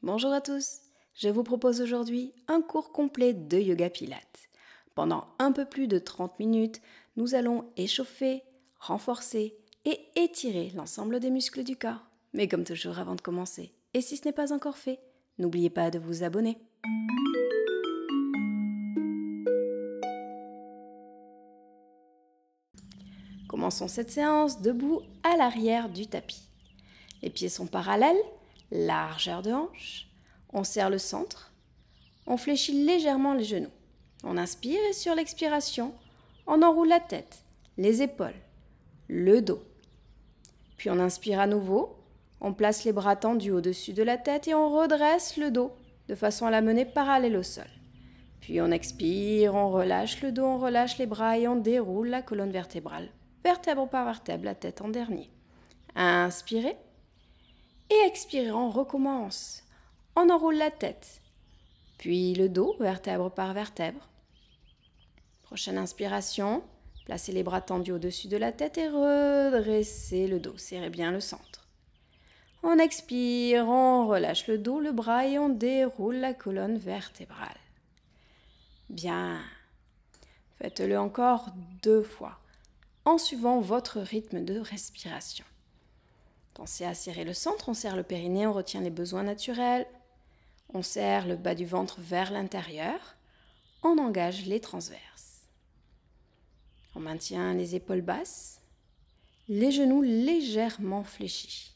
Bonjour à tous, je vous propose aujourd'hui un cours complet de yoga pilates. Pendant un peu plus de 30 minutes, nous allons échauffer, renforcer et étirer l'ensemble des muscles du corps. Mais comme toujours avant de commencer, et si ce n'est pas encore fait, n'oubliez pas de vous abonner. Commençons cette séance debout à l'arrière du tapis. Les pieds sont parallèles, largeur de hanche. On serre le centre. On fléchit légèrement les genoux. On inspire et sur l'expiration, on enroule la tête, les épaules, le dos. Puis on inspire à nouveau. On place les bras tendus au-dessus de la tête et on redresse le dos de façon à la mener parallèle au sol. Puis on expire, on relâche le dos, on relâche les bras et on déroule la colonne vertébrale, vertèbre par vertèbre, la tête en dernier. Inspirez et expirez, on recommence. On enroule la tête, puis le dos, vertèbre par vertèbre. Prochaine inspiration, placez les bras tendus au-dessus de la tête et redressez le dos, serrez bien le centre. On expire, on relâche le dos, le bras et on déroule la colonne vertébrale. Bien. Faites-le encore 2 fois, en suivant votre rythme de respiration. Pensez à serrer le centre, on serre le périnée, on retient les besoins naturels. On serre le bas du ventre vers l'intérieur. On engage les transverses. On maintient les épaules basses, les genoux légèrement fléchis.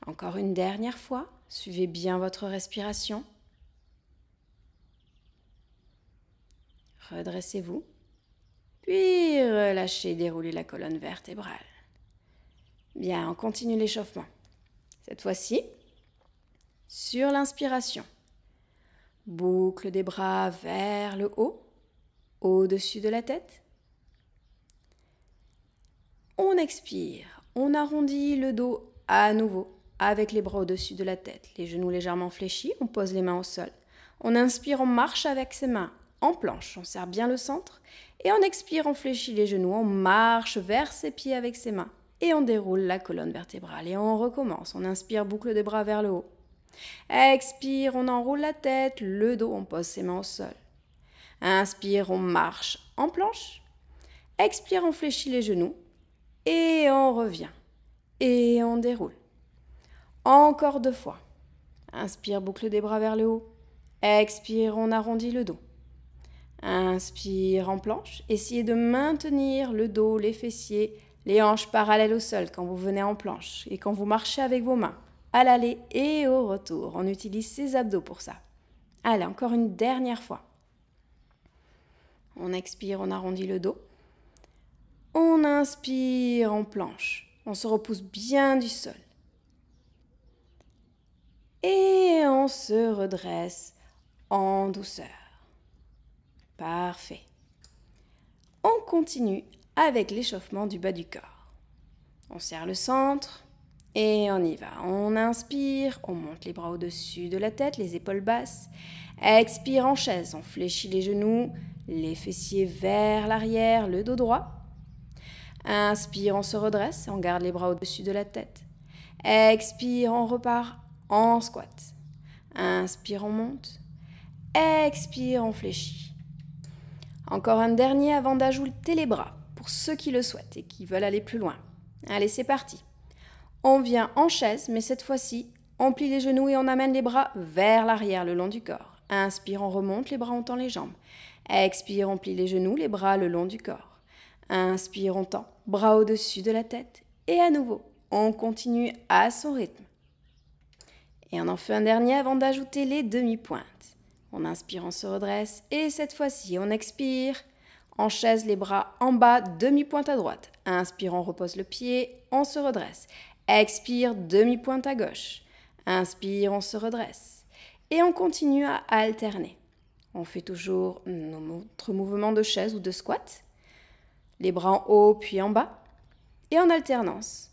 Encore une dernière fois, suivez bien votre respiration. Redressez-vous, puis relâchez, déroulez la colonne vertébrale. Bien, on continue l'échauffement. Cette fois-ci, sur l'inspiration, boucle des bras vers le haut, au-dessus de la tête. On expire, on arrondit le dos à nouveau avec les bras au-dessus de la tête, les genoux légèrement fléchis, on pose les mains au sol. On inspire, on marche avec ses mains en planche, on serre bien le centre et on expire, on fléchit les genoux, on marche vers ses pieds avec ses mains et on déroule la colonne vertébrale et on recommence. On inspire, boucle des bras vers le haut. Expire, on enroule la tête, le dos, on pose ses mains au sol. Inspire, on marche en planche. Expire, on fléchit les genoux et on revient et on déroule. Encore 2 fois. Inspire, boucle des bras vers le haut. Expire, on arrondit le dos. Inspire en planche. Essayez de maintenir le dos, les fessiers, les hanches parallèles au sol quand vous venez en planche et quand vous marchez avec vos mains, à l'aller et au retour. On utilise ses abdos pour ça. Allez, encore une dernière fois. On expire, on arrondit le dos. On inspire en planche. On se repousse bien du sol. Et on se redresse en douceur. Parfait. On continue avec l'échauffement du bas du corps. On serre le centre et on y va. On inspire, on monte les bras au-dessus de la tête, les épaules basses. Expire en chaise, on fléchit les genoux, les fessiers vers l'arrière, le dos droit. Inspire, on se redresse, on garde les bras au-dessus de la tête. Expire, on repart en squat. Inspire, on monte. Expire, on fléchit. Encore un dernier avant d'ajouter les bras, pour ceux qui le souhaitent et qui veulent aller plus loin. Allez, c'est parti. On vient en chaise, mais cette fois-ci, on plie les genoux et on amène les bras vers l'arrière, le long du corps. Inspire, on remonte, les bras, on tend les jambes. Expire, on plie les genoux, les bras le long du corps. Inspire, on tend, bras au-dessus de la tête. Et à nouveau, on continue à son rythme. Et on en fait un dernier avant d'ajouter les demi-pointes. On inspire, on se redresse. Et cette fois-ci, on expire. En chaise, les bras en bas, demi-pointe à droite. Inspire, on repose le pied, on se redresse. Expire, demi-pointe à gauche. Inspire, on se redresse. Et on continue à alterner. On fait toujours notre mouvement de chaise ou de squat. Les bras en haut, puis en bas. Et en alternance,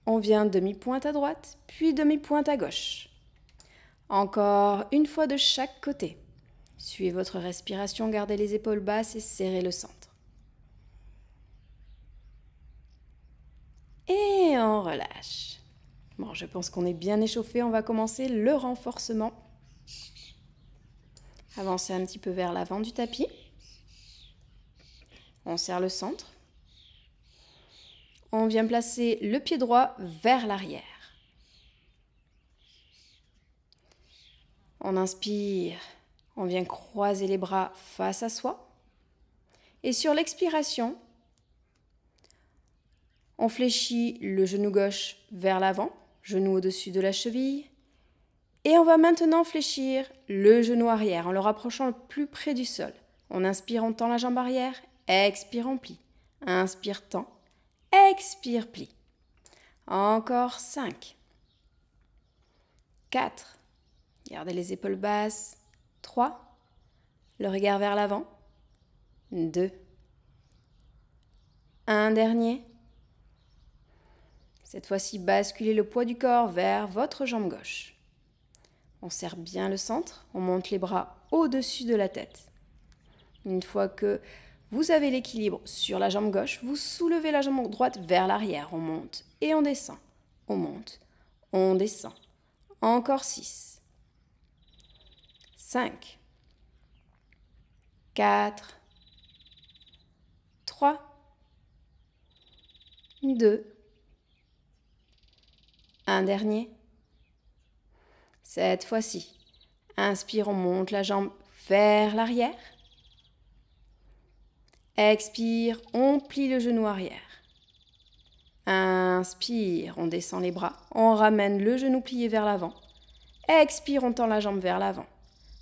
on vient demi-pointe à droite, puis demi-pointe à gauche. Encore une fois de chaque côté. Suivez votre respiration, gardez les épaules basses et serrez le centre. Et on relâche. Bon, je pense qu'on est bien échauffé. On va commencer le renforcement. Avancez un petit peu vers l'avant du tapis. On serre le centre. On vient placer le pied droit vers l'arrière. On inspire. On vient croiser les bras face à soi. Et sur l'expiration, on fléchit le genou gauche vers l'avant, genou au-dessus de la cheville. Et on va maintenant fléchir le genou arrière en le rapprochant le plus près du sol. On inspire, on tend la jambe arrière, expire, on plie. Inspire, tend, expire, plie. Encore 5, 4, gardez les épaules basses, 3, le regard vers l'avant, 2, un dernier. Cette fois-ci, basculez le poids du corps vers votre jambe gauche. On serre bien le centre, on monte les bras au-dessus de la tête. Une fois que vous avez l'équilibre sur la jambe gauche, vous soulevez la jambe droite vers l'arrière. On monte et on descend. On monte, on descend. Encore 6, 5, 4, 3, 2, un dernier. Cette fois-ci, inspire, on monte la jambe vers l'arrière. Expire, on plie le genou arrière. Inspire, on descend les bras. On ramène le genou plié vers l'avant. Expire, on tend la jambe vers l'avant.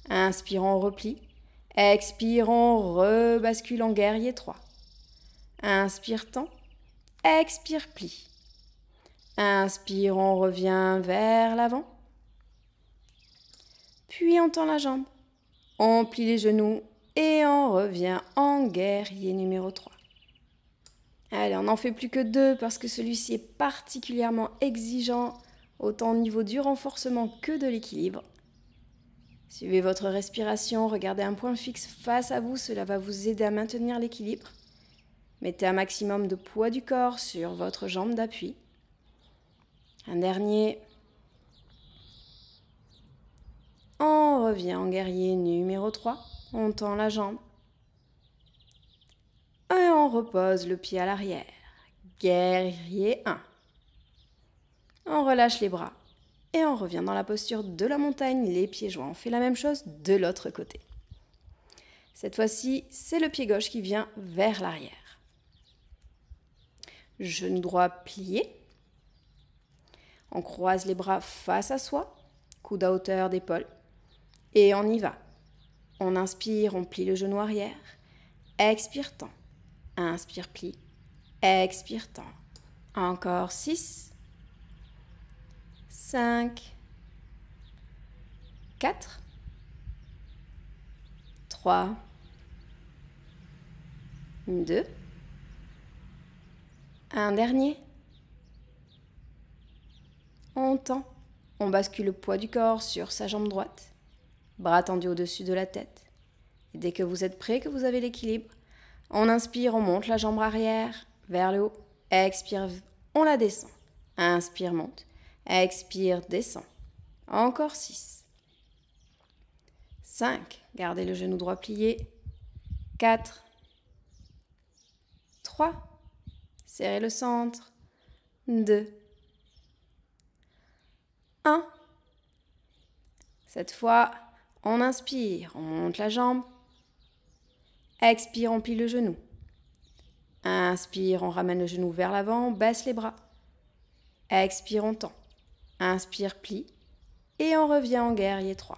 Inspire, on replie. Expire, on rebascule en guerrier 3. Inspire, tend. Expire, plie. Inspire, on revient vers l'avant. Puis on tend la jambe. On plie les genoux et on revient en guerrier numéro 3. Allez, on n'en fait plus que 2 parce que celui-ci est particulièrement exigeant autant au niveau du renforcement que de l'équilibre. Suivez votre respiration, regardez un point fixe face à vous, cela va vous aider à maintenir l'équilibre. Mettez un maximum de poids du corps sur votre jambe d'appui. Un dernier. On revient en guerrier numéro 3. On tend la jambe. Et on repose le pied à l'arrière. Guerrier 1. On relâche les bras. Et on revient dans la posture de la montagne, les pieds joints. On fait la même chose de l'autre côté. Cette fois-ci, c'est le pied gauche qui vient vers l'arrière. Genou droit plié. On croise les bras face à soi. Coude à hauteur d'épaule. Et on y va. On inspire, on plie le genou arrière. Expire, tend. Inspire, plie. Expire, tend. Encore 6, 5, 4, 3, 2, un dernier. On tend. On bascule le poids du corps sur sa jambe droite. Bras tendus au-dessus de la tête. Et dès que vous êtes prêt, que vous avez l'équilibre, on inspire, on monte la jambe arrière vers le haut. Expire, on la descend. Inspire, monte. Expire, descend. Encore 6. 5. Gardez le genou droit plié. 4. 3. Serrez le centre. 2. 1. Cette fois, on inspire, on monte la jambe. Expire, on plie le genou. Inspire, on ramène le genou vers l'avant, on baisse les bras. Expire, on tend. Inspire, plie. Et on revient en guerrier 3.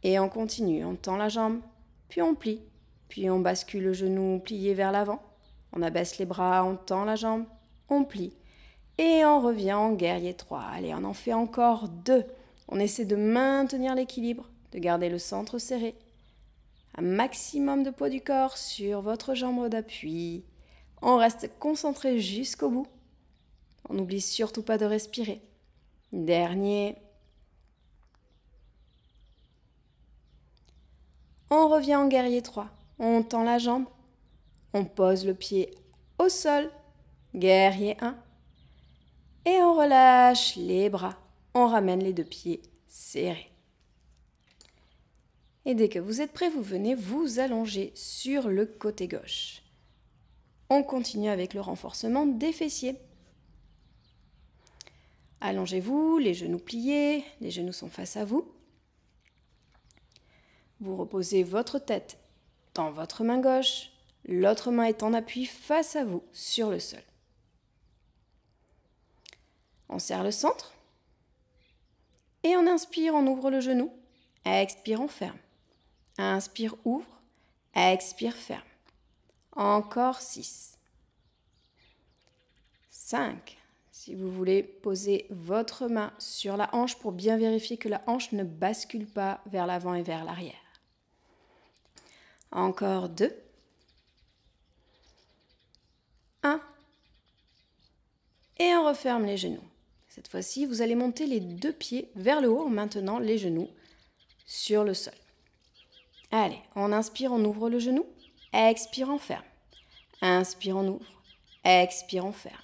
Et on continue, on tend la jambe, puis on plie. Puis on bascule le genou plié vers l'avant. On abaisse les bras, on tend la jambe, on plie. Et on revient en guerrier 3. Allez, on en fait encore 2. On essaie de maintenir l'équilibre, de garder le centre serré. Un maximum de poids du corps sur votre jambe d'appui. On reste concentré jusqu'au bout. On n'oublie surtout pas de respirer. Dernier. On revient en guerrier 3. On tend la jambe. On pose le pied au sol. Guerrier 1. Et on relâche les bras. On ramène les deux pieds serrés. Et dès que vous êtes prêt, vous venez vous allonger sur le côté gauche. On continue avec le renforcement des fessiers. Allongez-vous, les genoux pliés, les genoux sont face à vous. Vous reposez votre tête dans votre main gauche, l'autre main est en appui face à vous sur le sol. On serre le centre et on inspire, on ouvre le genou, expire, on ferme. Inspire, ouvre, expire, ferme. Encore 6. 5. Si vous voulez poser votre main sur la hanche pour bien vérifier que la hanche ne bascule pas vers l'avant et vers l'arrière. Encore 2. 1. Et on referme les genoux. Cette fois-ci, vous allez monter les deux pieds vers le haut en maintenant les genoux sur le sol. Allez, on inspire, on ouvre le genou. Expire, on ferme. Inspire, on ouvre. Expire, on ferme.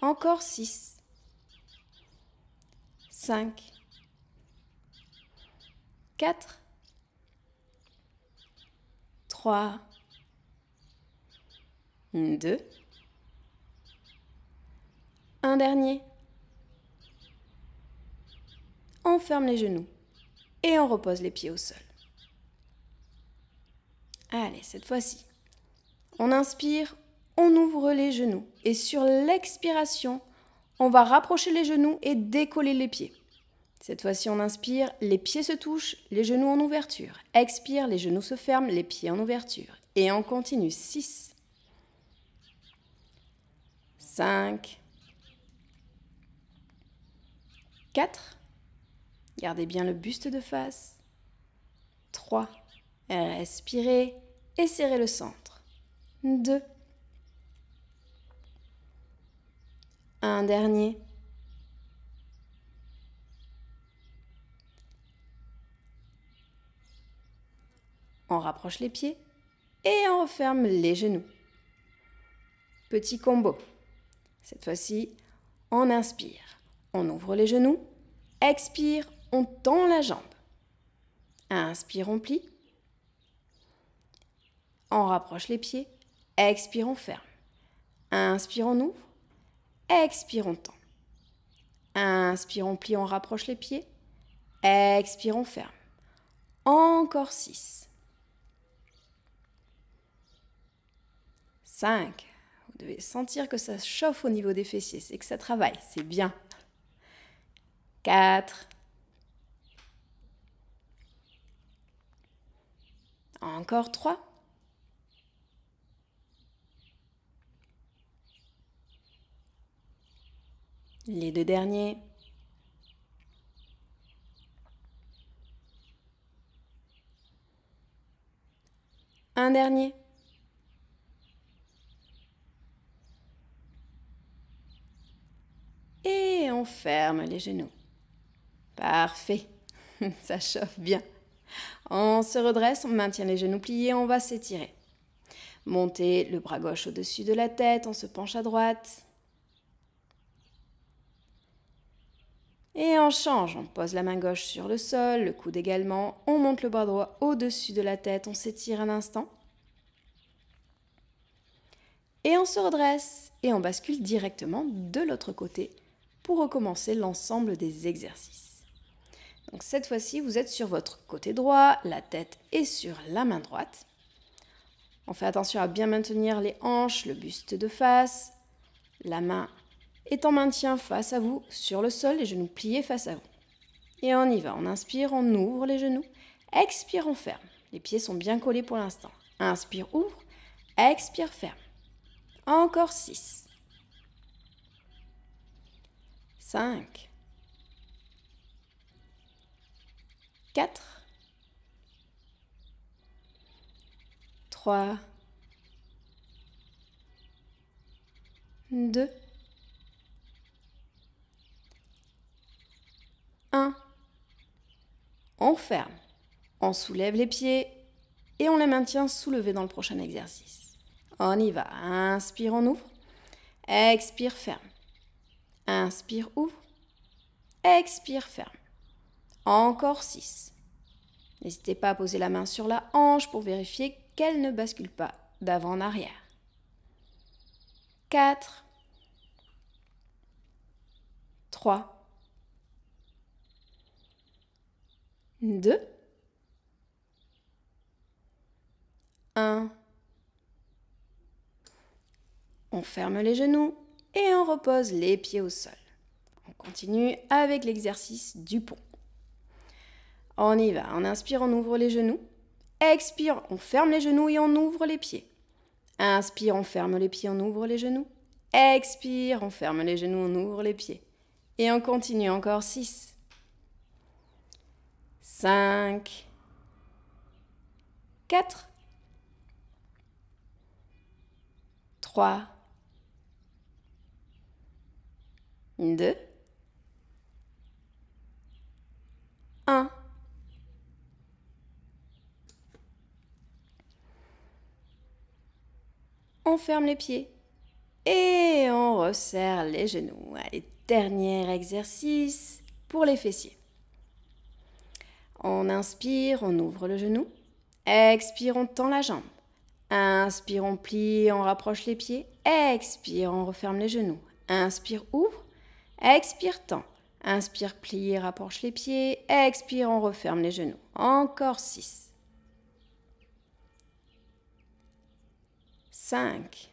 Encore 6. 5. 4. 3. 2. Un dernier. On ferme les genoux et on repose les pieds au sol. Allez, cette fois-ci, on inspire, on ouvre les genoux et sur l'expiration, on va rapprocher les genoux et décoller les pieds. Cette fois-ci, on inspire, les pieds se touchent, les genoux en ouverture. Expire, les genoux se ferment, les pieds en ouverture. Et on continue. 6, 5, 4, gardez bien le buste de face. 3, respirez et serrez le centre. 2, un dernier. On rapproche les pieds et on referme les genoux. Petit combo. Cette fois-ci, on inspire. On ouvre les genoux. Expire, on tend la jambe. Inspire, on plie. On rapproche les pieds. Expire, on ferme. Inspire, on ouvre. Expire, on tend. Inspire, on plie, on rapproche les pieds. Expire, on ferme. Encore 6. 5. Vous devez sentir que ça chauffe au niveau des fessiers. C'est que ça travaille. C'est bien. 4. Encore 3. Les deux derniers. Un dernier. Et on ferme les genoux. Parfait. Ça chauffe bien. On se redresse, on maintient les genoux pliés, on va s'étirer. Montez le bras gauche au-dessus de la tête, on se penche à droite. Et on change, on pose la main gauche sur le sol, le coude également. On monte le bras droit au-dessus de la tête, on s'étire un instant. Et on se redresse et on bascule directement de l'autre côté pour recommencer l'ensemble des exercices. Donc cette fois-ci, vous êtes sur votre côté droit, la tête est sur la main droite. On fait attention à bien maintenir les hanches, le buste de face. La main est en maintien face à vous, sur le sol, les genoux pliés face à vous. Et on y va, on inspire, on ouvre les genoux. Expire, on ferme. Les pieds sont bien collés pour l'instant. Inspire, ouvre. Expire, ferme. Encore 6. 5. 4. 3. 2. 1. On ferme. On soulève les pieds et on les maintient soulevés dans le prochain exercice. On y va. Inspire, on ouvre. Expire, ferme. Inspire, ouvre. Expire, ferme. Encore 6. N'hésitez pas à poser la main sur la hanche pour vérifier qu'elle ne bascule pas d'avant en arrière. 4, 3, 2, 1. On ferme les genoux et on repose les pieds au sol. On continue avec l'exercice du pont. On y va. On inspire, on ouvre les genoux. Expire, on ferme les genoux et on ouvre les pieds. Inspire, on ferme les pieds, on ouvre les genoux. Expire, on ferme les genoux, on ouvre les pieds. Et on continue encore 6, 5, 4, 3, 2, 1. On ferme les pieds et on resserre les genoux. Allez, dernier exercice pour les fessiers. On inspire, on ouvre le genou. Expire, on tend la jambe. Inspire, on plie, on rapproche les pieds. Expire, on referme les genoux. Inspire, ouvre. Expire, tend. Inspire, plie, rapproche les pieds. Expire, on referme les genoux. Encore 6. 5,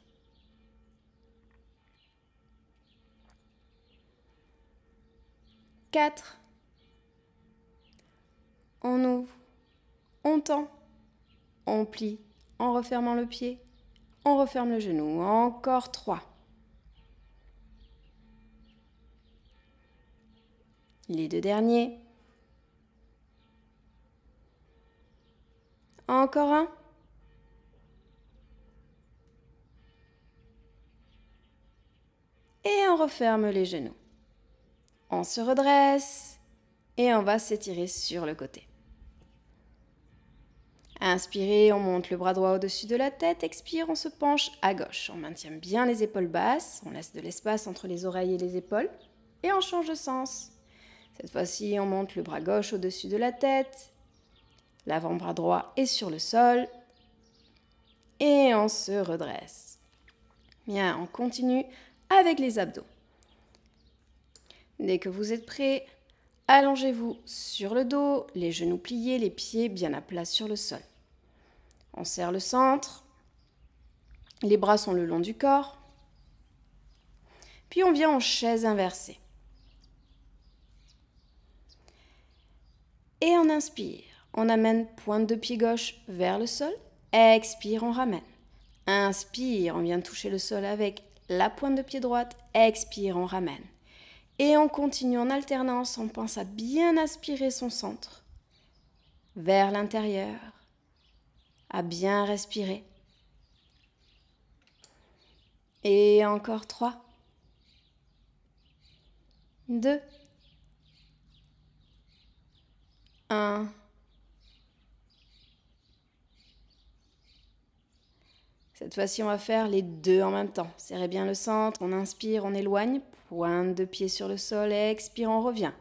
4, on ouvre, on tend, on plie en refermant le pied, on referme le genou. Encore 3. Les 2 derniers. Encore un. Et on referme les genoux. On se redresse et on va s'étirer sur le côté. Inspirez, on monte le bras droit au-dessus de la tête. Expire, on se penche à gauche. On maintient bien les épaules basses. On laisse de l'espace entre les oreilles et les épaules. Et on change de sens. Cette fois-ci, on monte le bras gauche au-dessus de la tête. L'avant-bras droit est sur le sol. Et on se redresse. Bien, on continue avec les abdos. Dès que vous êtes prêts, allongez-vous sur le dos, les genoux pliés, les pieds bien à plat sur le sol. On serre le centre, les bras sont le long du corps, puis on vient en chaise inversée. Et on inspire, on amène pointe de pied gauche vers le sol, expire, on ramène. Inspire, on vient toucher le sol avec la pointe de pied droite, expire, on ramène. Et on continue en alternance, on pense à bien aspirer son centre vers l'intérieur, à bien respirer. Et encore 3, 2, 1. Cette fois-ci, on va faire les 2 en même temps. Serrez bien le centre, on inspire, on éloigne, pointe de pied sur le sol, expire, on revient.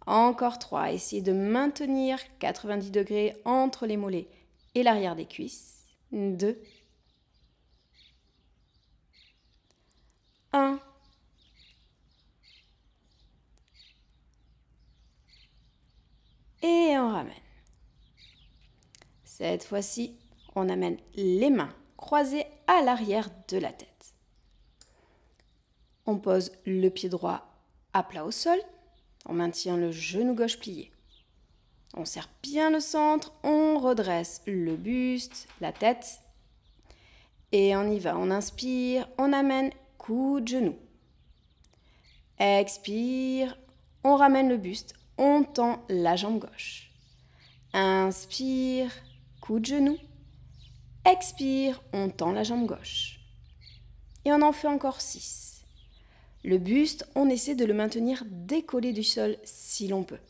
Encore 3, essayez de maintenir 90 degrés entre les mollets et l'arrière des cuisses. 2, 1. Et on ramène. Cette fois-ci, on amène les mains croisées à l'arrière de la tête. On pose le pied droit à plat au sol. On maintient le genou gauche plié. On serre bien le centre. On redresse le buste, la tête. Et on y va. On inspire. On amène coup de genou. Expire. On ramène le buste. On tend la jambe gauche. Inspire. Coup de genou. Expire, on tend la jambe gauche. Et on en fait encore 6. Le buste, on essaie de le maintenir décollé du sol si l'on peut.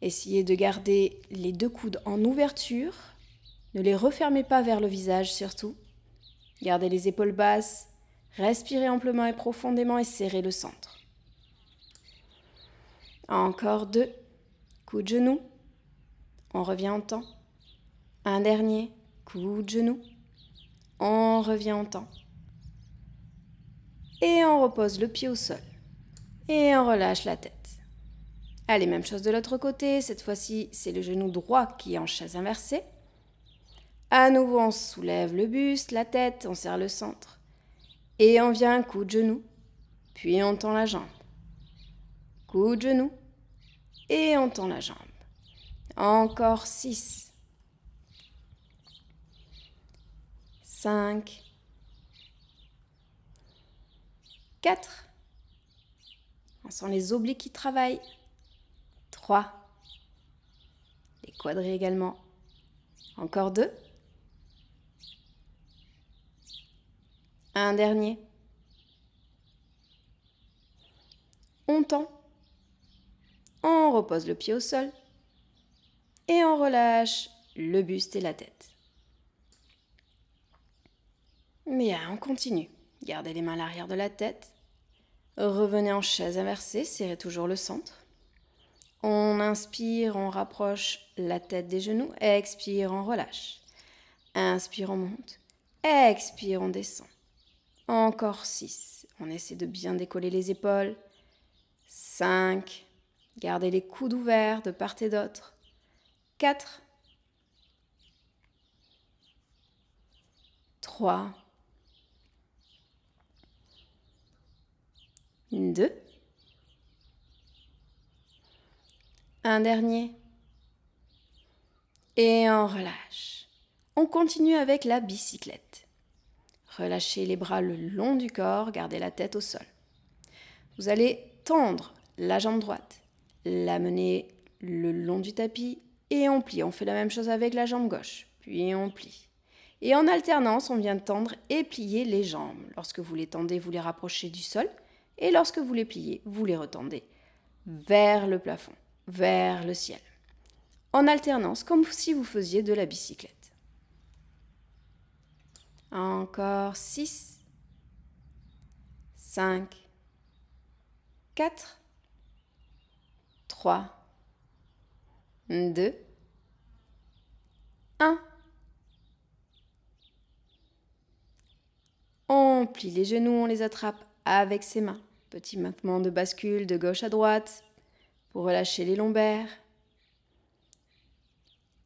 Essayez de garder les 2 coudes en ouverture. Ne les refermez pas vers le visage surtout. Gardez les épaules basses. Respirez amplement et profondément et serrez le centre. Encore 2. Coup de genou. On revient en temps. Un dernier. Coup de genou. On revient en temps. Et on repose le pied au sol. Et on relâche la tête. Allez, même chose de l'autre côté. Cette fois-ci, c'est le genou droit qui est en chaise inversée. À nouveau, on soulève le buste, la tête, on serre le centre. Et on vient un coup de genou. Puis on tend la jambe. Coup de genou. Et on tend la jambe. Encore 6. 5. 4. On sent les obliques qui travaillent. 3. Les quadris également. Encore 2. Un dernier. On tend. On repose le pied au sol. Et on relâche le buste et la tête. Bien, on continue. Gardez les mains à l'arrière de la tête. Revenez en chaise inversée, serrez toujours le centre. On inspire, on rapproche la tête des genoux. Expire, on relâche. Inspire, on monte. Expire, on descend. Encore 6. On essaie de bien décoller les épaules. 5. Gardez les coudes ouverts de part et d'autre. 4. 3. 2. Un dernier. Et on relâche. On continue avec la bicyclette. Relâchez les bras le long du corps, gardez la tête au sol. Vous allez tendre la jambe droite, la mener le long du tapis et on plie. On fait la même chose avec la jambe gauche, puis on plie. Et en alternance, on vient tendre et plier les jambes. Lorsque vous les tendez, vous les rapprochez du sol. Et lorsque vous les pliez, vous les retendez vers le plafond, vers le ciel. En alternance, comme si vous faisiez de la bicyclette. Encore 6, 5, 4, 3, 2, 1. On plie les genoux, on les attrape avec ses mains. Petit mouvement de bascule de gauche à droite pour relâcher les lombaires.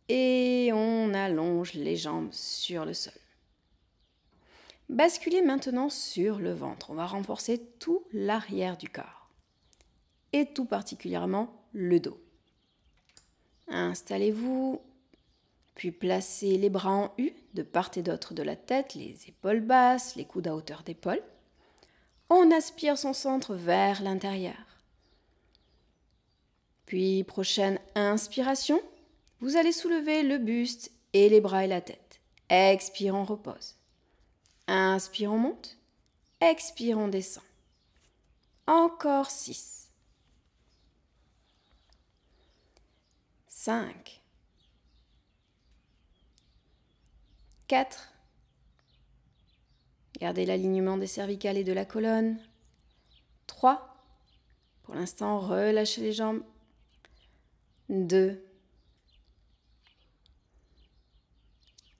Et on allonge les jambes sur le sol. Basculez maintenant sur le ventre. On va renforcer tout l'arrière du corps. Et tout particulièrement le dos. Installez-vous, puis placez les bras en U de part et d'autre de la tête, les épaules basses, les coudes à hauteur d'épaule. On aspire son centre vers l'intérieur. Puis, prochaine inspiration, vous allez soulever le buste et les bras et la tête. Expire, on repose. Inspire, on monte. Expire, on descend. Encore 6. 5. 4. Gardez l'alignement des cervicales et de la colonne. 3. Pour l'instant, relâchez les jambes. 2.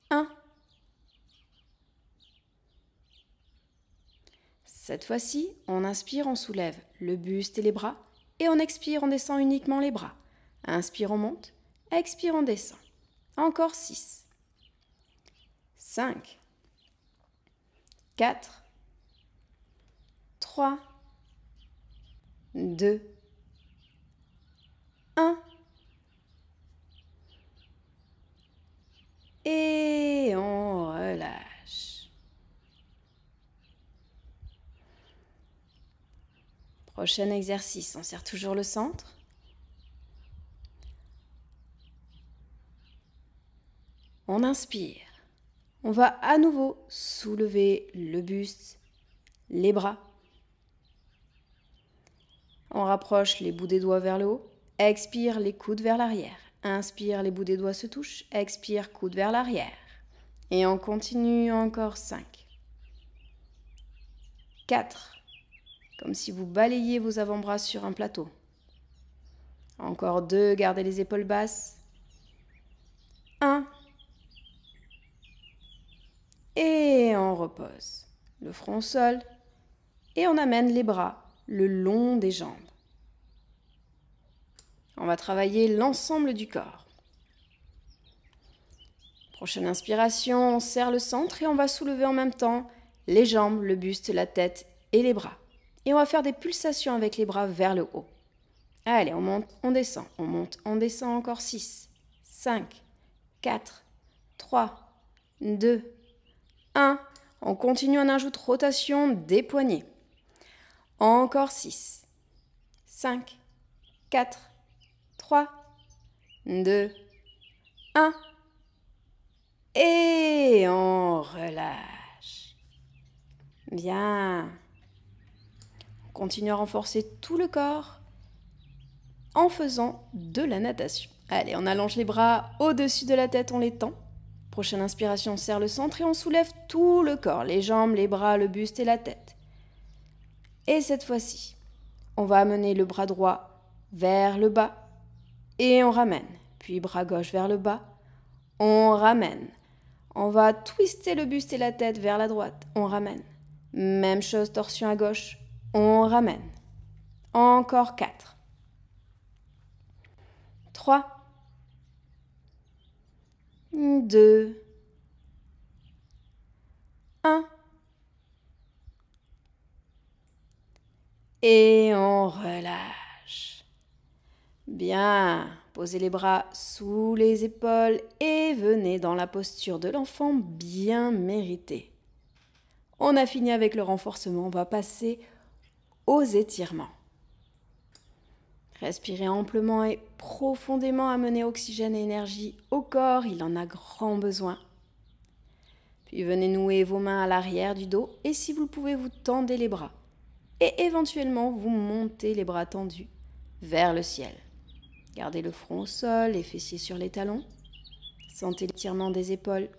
1. Cette fois-ci, on inspire, on soulève le buste et les bras. Et on expire, on descend uniquement les bras. Inspire, on monte. Expire, on descend. Encore 6. 5. 4. 3. 2. 1. Et on relâche. Prochain exercice, on serre toujours le centre. On inspire. On va à nouveau soulever le buste, les bras. On rapproche les bouts des doigts vers le haut. Expire, les coudes vers l'arrière. Inspire, les bouts des doigts se touchent. Expire, coude vers l'arrière. Et on continue encore 5, 4. Comme si vous balayiez vos avant-bras sur un plateau. Encore 2, gardez les épaules basses. 1. Et on repose. Le front au sol. Et on amène les bras le long des jambes. On va travailler l'ensemble du corps. Prochaine inspiration, on serre le centre et on va soulever en même temps les jambes, le buste, la tête et les bras. Et on va faire des pulsations avec les bras vers le haut. Allez, on monte, on descend, on monte, on descend encore 6, 5, 4, 3, 2, 1. On continue, on ajoute rotation des poignets. Encore 6, 5, 4, 3, 2, 1. Et on relâche. Bien. On continue à renforcer tout le corps en faisant de la natation. Allez, on allonge les bras au-dessus de la tête, on les tend. Prochaine inspiration, on serre le centre et on soulève tout le corps, les jambes, les bras, le buste et la tête. Et cette fois-ci, on va amener le bras droit vers le bas et on ramène. Puis bras gauche vers le bas, on ramène. On va twister le buste et la tête vers la droite, on ramène. Même chose, torsion à gauche, on ramène. Encore 4. 3, 2, 1. Et on relâche. Bien, posez les bras sous les épaules et venez dans la posture de l'enfant bien méritée. On a fini avec le renforcement, on va passer aux étirements. Respirez amplement et profondément, amenez oxygène et énergie au corps, il en a grand besoin. Puis venez nouer vos mains à l'arrière du dos et si vous le pouvez, vous tendez les bras. Et éventuellement, vous montez les bras tendus vers le ciel. Gardez le front au sol, les fessiers sur les talons. Sentez l'étirement des épaules.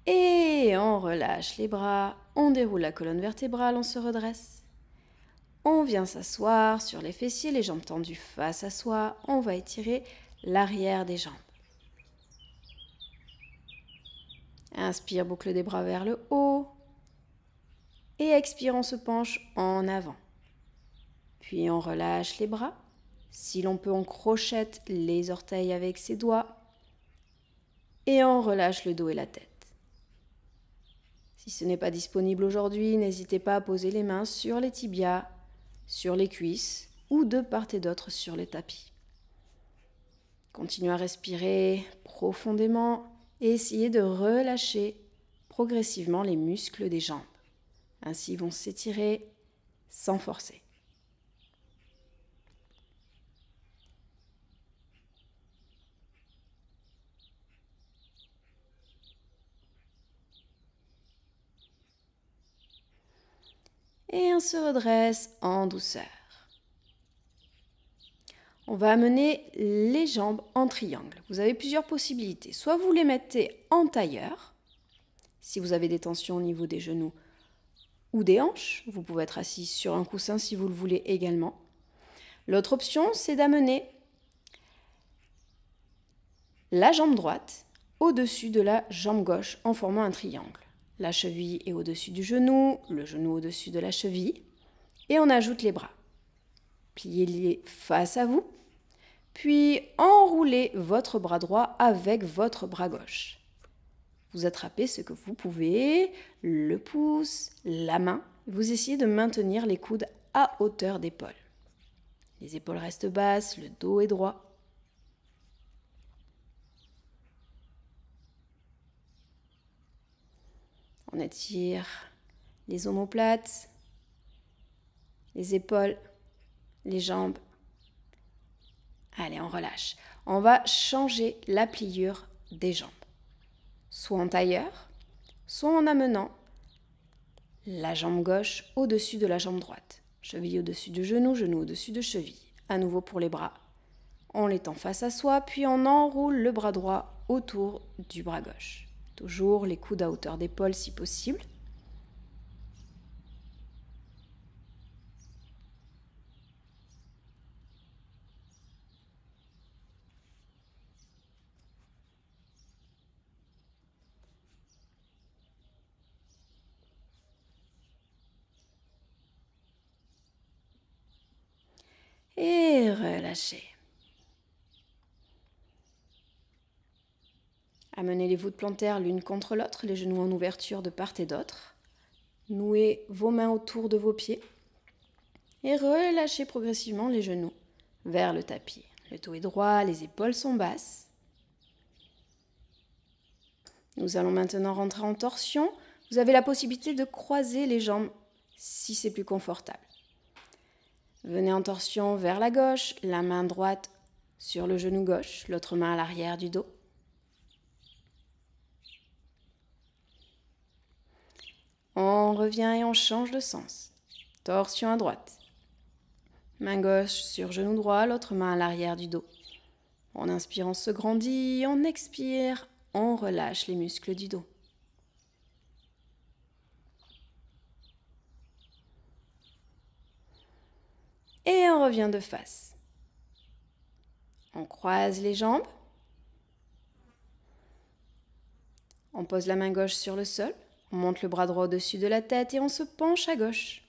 Et on relâche les bras, on déroule la colonne vertébrale, on se redresse. On vient s'asseoir sur les fessiers, les jambes tendues face à soi. On va étirer l'arrière des jambes. Inspire, boucle des bras vers le haut. Et expire, on se penche en avant. Puis on relâche les bras. Si l'on peut, on crochette les orteils avec ses doigts. Et on relâche le dos et la tête. Si ce n'est pas disponible aujourd'hui, n'hésitez pas à poser les mains sur les tibias, sur les cuisses ou de part et d'autre sur le tapis. Continuez à respirer profondément et essayez de relâcher progressivement les muscles des jambes. Ainsi, ils vont s'étirer sans forcer. Et on se redresse en douceur. On va amener les jambes en triangle. Vous avez plusieurs possibilités. Soit vous les mettez en tailleur, si vous avez des tensions au niveau des genoux ou des hanches. Vous pouvez être assis sur un coussin si vous le voulez également. L'autre option, c'est d'amener la jambe droite au-dessus de la jambe gauche en formant un triangle. La cheville est au-dessus du genou, le genou au-dessus de la cheville. Et on ajoute les bras. Pliez-les face à vous. Puis enroulez votre bras droit avec votre bras gauche. Vous attrapez ce que vous pouvez, le pouce, la main. Vous essayez de maintenir les coudes à hauteur d'épaule. Les épaules restent basses, le dos est droit. On étire les omoplates, les épaules, les jambes. Allez, on relâche. On va changer la pliure des jambes. Soit en tailleur, soit en amenant la jambe gauche au-dessus de la jambe droite. Cheville au-dessus du genou, genou au-dessus de cheville. À nouveau pour les bras. On les tend face à soi, puis on enroule le bras droit autour du bras gauche. Toujours les coudes à hauteur d'épaule si possible. Et relâchez. Amenez les voûtes plantaires l'une contre l'autre, les genoux en ouverture de part et d'autre. Nouez vos mains autour de vos pieds et relâchez progressivement les genoux vers le tapis. Le dos est droit, les épaules sont basses. Nous allons maintenant rentrer en torsion. Vous avez la possibilité de croiser les jambes si c'est plus confortable. Venez en torsion vers la gauche, la main droite sur le genou gauche, l'autre main à l'arrière du dos. On revient et on change de sens. Torsion à droite. Main gauche sur genou droit, l'autre main à l'arrière du dos. On inspire, on se grandit, on expire, on relâche les muscles du dos. Et on revient de face. On croise les jambes. On pose la main gauche sur le sol. On monte le bras droit au-dessus de la tête et on se penche à gauche.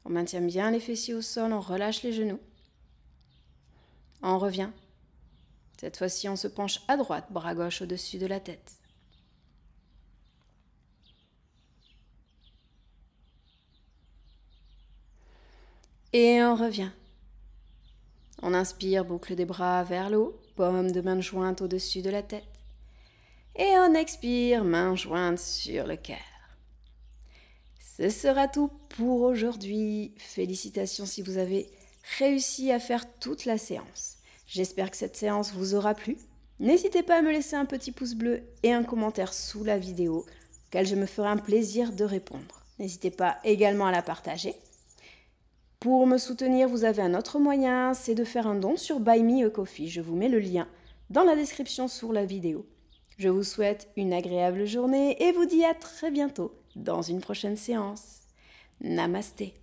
On maintient bien les fessiers au sol, on relâche les genoux. On revient. Cette fois-ci, on se penche à droite, bras gauche au-dessus de la tête. Et on revient. On inspire, boucle des bras vers le haut, paume de main jointe au-dessus de la tête. Et on expire, main jointe sur le cœur. Ce sera tout pour aujourd'hui. Félicitations si vous avez réussi à faire toute la séance. J'espère que cette séance vous aura plu. N'hésitez pas à me laisser un petit pouce bleu et un commentaire sous la vidéo, auquel je me ferai un plaisir de répondre. N'hésitez pas également à la partager. Pour me soutenir, vous avez un autre moyen, c'est de faire un don sur Buy Me a Coffee. Je vous mets le lien dans la description sous la vidéo. Je vous souhaite une agréable journée et vous dis à très bientôt dans une prochaine séance. Namasté.